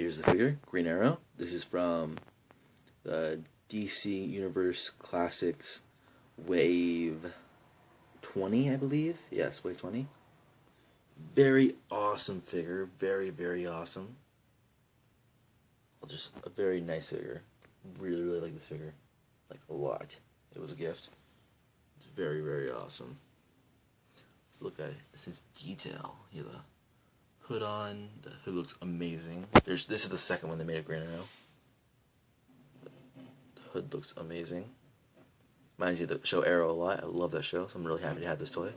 here's the figure, Green Arrow. This is from the DC Universe Classics Wave 20, I believe. Yes, Wave 20. Very awesome figure. Very, very awesome. Just a very nice figure. Really, really like this figure. Like, a lot. It was a gift. It's very, very awesome. Let's look at it. This is detail. He has a hood on. The hood looks amazing. This is the second one they made of Green Arrow. The hood looks amazing. Reminds me of the show Arrow a lot. I love that show, so I'm really happy to have this toy.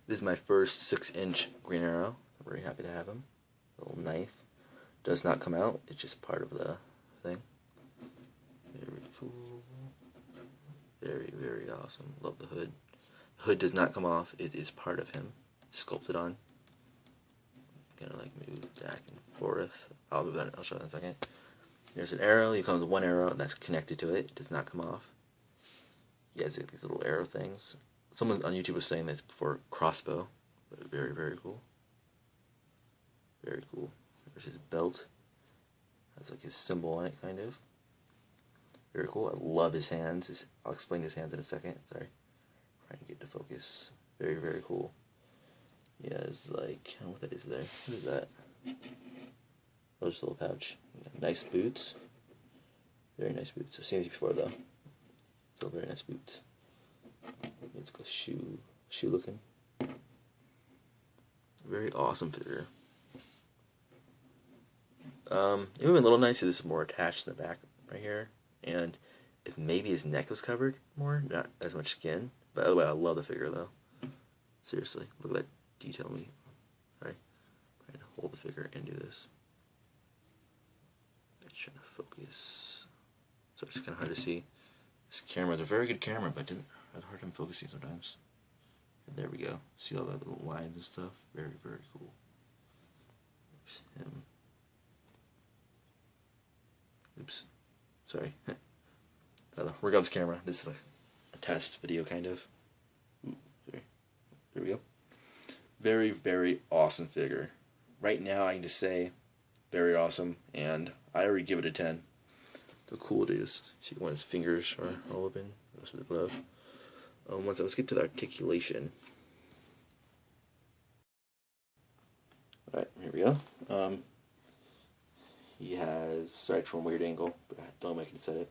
This is my first 6-inch Green Arrow. I'm very happy to have him. A little knife. Does not come out. It's just part of the thing. Very cool. Very, very awesome. Love the hood. The hood does not come off. It is part of him. Sculpted on. Gonna like move back and forth. I'll show that in a second. There's an arrow. He comes with one arrow that's connected to it. It does not come off. He has these little arrow things. Someone on YouTube was saying this before crossbow. But very, very cool. Very cool. There's his belt. Has like his symbol on it, kind of. Very cool. I love his hands. I'll explain his hands in a second. Sorry. Trying to get to focus. Very, very cool. Yeah, it's like, I don't know what that is there. What is that? Oh, just a little pouch. Nice boots. Very nice boots. I've seen these before though. Still very nice boots. It's got shoe looking. Very awesome figure. It would have been a little nice if this was more attached in the back right here. And if maybe his neck was covered more, not as much skin. But otherwise, I love the figure though. Seriously, look at that detail on me. Sorry, I'm trying to hold the figure and do this. I'm trying to focus. So it's kind of hard to see. This camera is a very good camera, but I had a hard time focusing sometimes. And there we go. See all the little lines and stuff? Very, very cool. There's him. Oops. Sorry. Work on this camera. This is like a test video, kind of. Ooh, sorry. There we go. Very, very awesome figure. Right now, I can just say, very awesome, and I already give it a 10. So cool it is. See, one of his fingers are all open. That's with the glove. Let's get to the articulation. Alright, here we go. He has, sorry, from a weird angle, but I don't know if I can set it.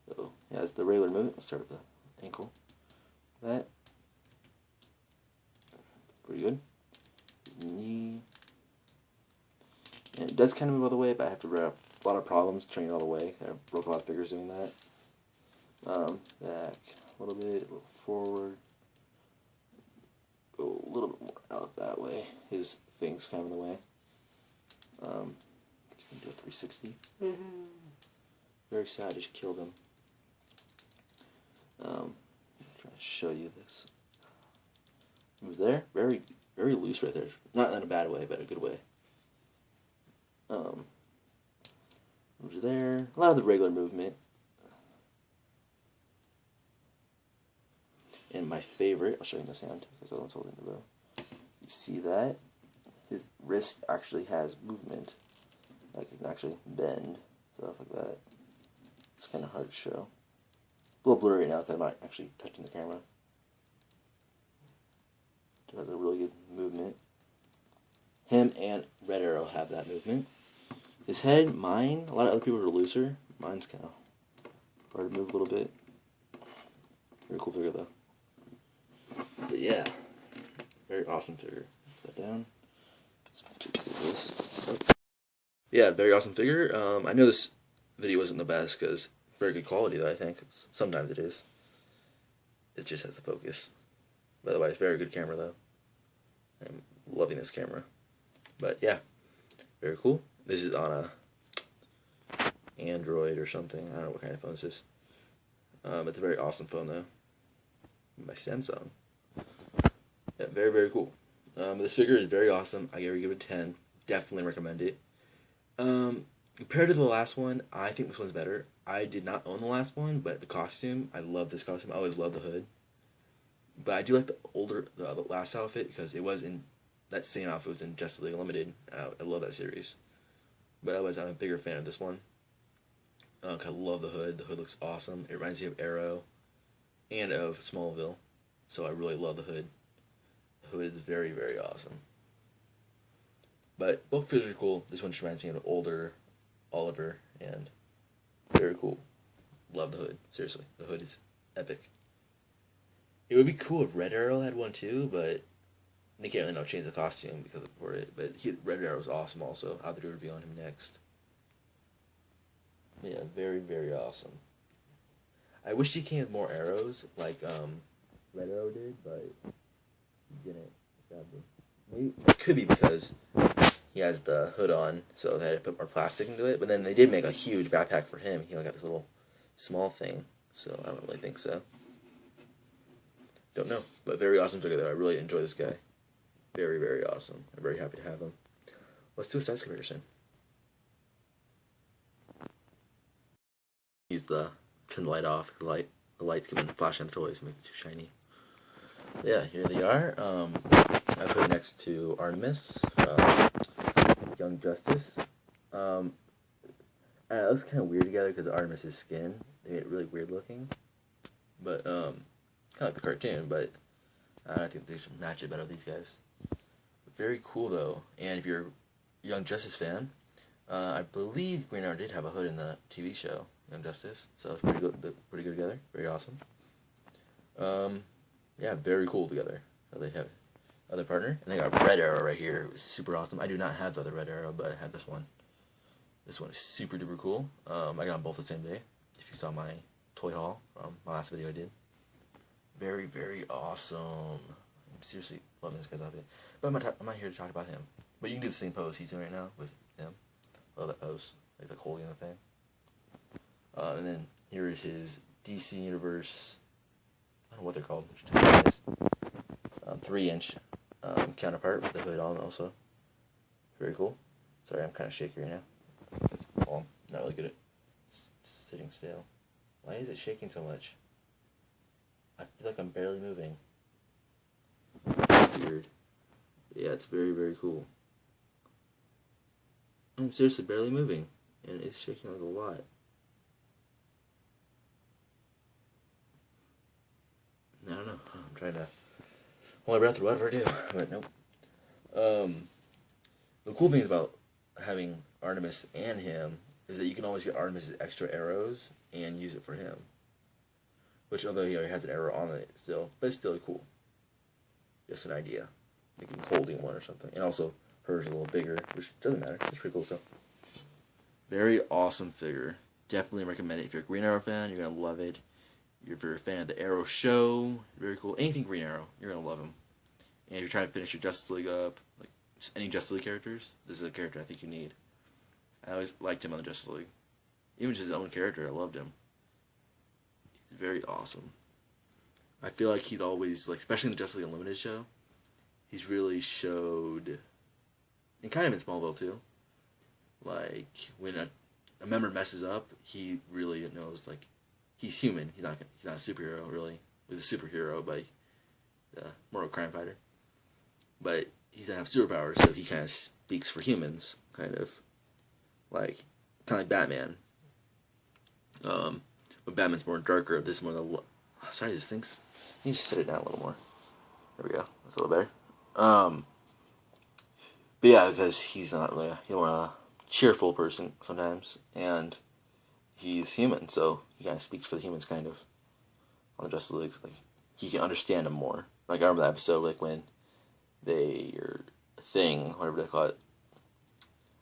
So, he has the regular movement. Let's start with the ankle. That. Pretty good. Knee. And it does kind of move all the way, but I have to have a lot of problems turning it all the way. I broke a lot of figures doing that. Back a little bit, a little forward. Go a little bit more out that way. His thing's kind of in the way. Do a 360. Very sad, I just killed him. I'm trying to show you this. Move there, very, very loose right there. Not in a bad way, but a good way. Moves there. A lot of the regular movement. And my favorite, I'll show you in this hand because the other one's holding the bow. You see that? His wrist actually has movement. I can actually bend, stuff like that. It's kind of hard to show. A little blurry now because I'm not actually touching the camera. It has a really good movement. Him and Red Arrow have that movement. His head, mine, a lot of other people are looser. Mine's kind of hard to move a little bit. Very cool figure though. But yeah, very awesome figure. Put that down. This up. Yeah, very awesome figure. I know this video wasn't the best because very good quality though, I think. Sometimes it is. It just has to focus. But otherwise, very good camera though. I'm loving this camera. But yeah, very cool. This is on a Android or something. I don't know what kind of phone this is. It's a very awesome phone though. By Samsung. Yeah, very, very cool. This figure is very awesome. I give it a 10. Definitely recommend it. Compared to the last one, I think this one's better. I did not own the last one, but the costume, I love this costume. I always love the hood. But I do like the last outfit because it was in that same outfit was in Justice League Unlimited. I love that series. But otherwise, I'm a bigger fan of this one. 'Cause I love the hood. The hood looks awesome. It reminds me of Arrow and of Smallville. So I really love the hood. The hood is very, very awesome. But both figures are cool. This one just reminds me of an older Oliver, and very cool. Love the hood. Seriously, the hood is epic. It would be cool if Red Arrow had one too, but they can't really change the costume because of it. But Red Arrow is awesome also. I'll have to do a review on him next. Yeah, very, very awesome. I wish he came with more arrows like Red Arrow did, but he didn't. Sadly. Maybe it could be because he has the hood on, so they had to put more plastic into it. But then they did make a huge backpack for him. He only got this little small thing, so I don't really think so. Don't know, but very awesome figure though. I really enjoy this guy. Very, very awesome. I'm very happy to have him. Let's do a size comparison. Use the turn the light off. The light's giving flash on the toys, makes it too shiny. Yeah, here they are. I put it next to Artemis from Young Justice. It looks kind of weird together because of Artemis' skin. They made it really weird looking. But kind of like the cartoon, but I think they should match it better with these guys. Very cool though, and if you're a Young Justice fan, I believe Green Arrow did have a hood in the TV show Young Justice, so it's pretty good together. Very awesome. Yeah, very cool together. They have other partner, and they got Red Arrow right here. It was super awesome. I do not have the other Red Arrow, but I had this one. This one is super duper cool. I got them both the same day. If you saw my toy haul from my last video I did. Very, very awesome. I'm seriously loving this guy's outfit. But I'm not here to talk about him. But you can do the same pose he's doing right now with him. Love that pose. Like holding the thing. And then here is his DC Universe, I don't know what they're called, 3-inch counterpart with the hood on also. Very cool. Sorry, I'm kind of shaky right now. I'm not really good at sitting still. Why is it shaking so much? I feel like I'm barely moving. Weird. Yeah, it's very, very cool. I'm seriously barely moving, and it's shaking like a lot. I don't know. I'm trying to hold my breath or whatever I do, but nope. The cool thing about having Artemis and him is that you can always get Artemis' extra arrows and use it for him. Which, although he already has an arrow on it still, but it's still cool. Just an idea. Like him holding one or something. And also, hers a little bigger, which doesn't matter. It's pretty cool stuff. Very awesome figure. Definitely recommend it. If you're a Green Arrow fan, you're going to love it. If you're a fan of the Arrow show, very cool. Anything Green Arrow, you're going to love him. And if you're trying to finish your Justice League up, like just any Justice League characters, this is a character I think you need. I always liked him on the Justice League. Even just his own character, I loved him. He's very awesome. I feel like he's always, like, especially in the Justice League Unlimited show, he's really showed, and kind of in Smallville too, like, when a member messes up, he really knows, like, he's human. He's not a superhero, really. He's a superhero, but more of a crime fighter. But he doesn't have superpowers, so he kind of speaks for humans, kind of like Batman. But Batman's more darker. This is more the. Sorry, this thing's. You just set it down a little more. There we go. That's a little better. But yeah, because he's not really a cheerful person sometimes, and he's human, so he kind of speaks for the humans, kind of, on the Justice League. Like, he can understand them more. Like, I remember that episode, like, when whatever they call it,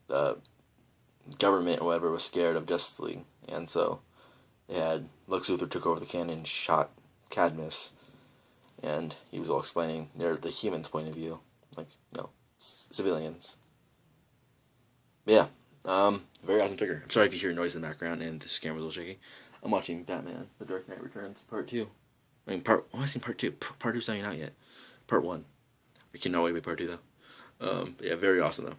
the government or whatever was scared of Justice League, and so they had Lex Luthor took over the cannon, shot Cadmus, and he was all explaining the humans' point of view, like, civilians. But yeah. Very awesome figure. I'm sorry if you hear noise in the background and this camera's a little shaky. I'm watching Batman: The Dark Knight Returns Part 2. I mean, I've seen Part 2. Part 2's not even out yet. Part 1. We cannot wait to be Part 2, though. But yeah, very awesome,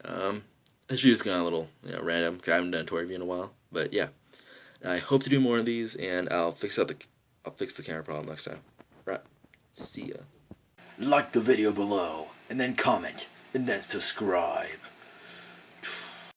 though. This video's gone a little, random, because I haven't done a toy review in a while. But yeah, I hope to do more of these, and I'll fix the camera problem next time. Right. See ya. Like the video below, and then comment, and then subscribe.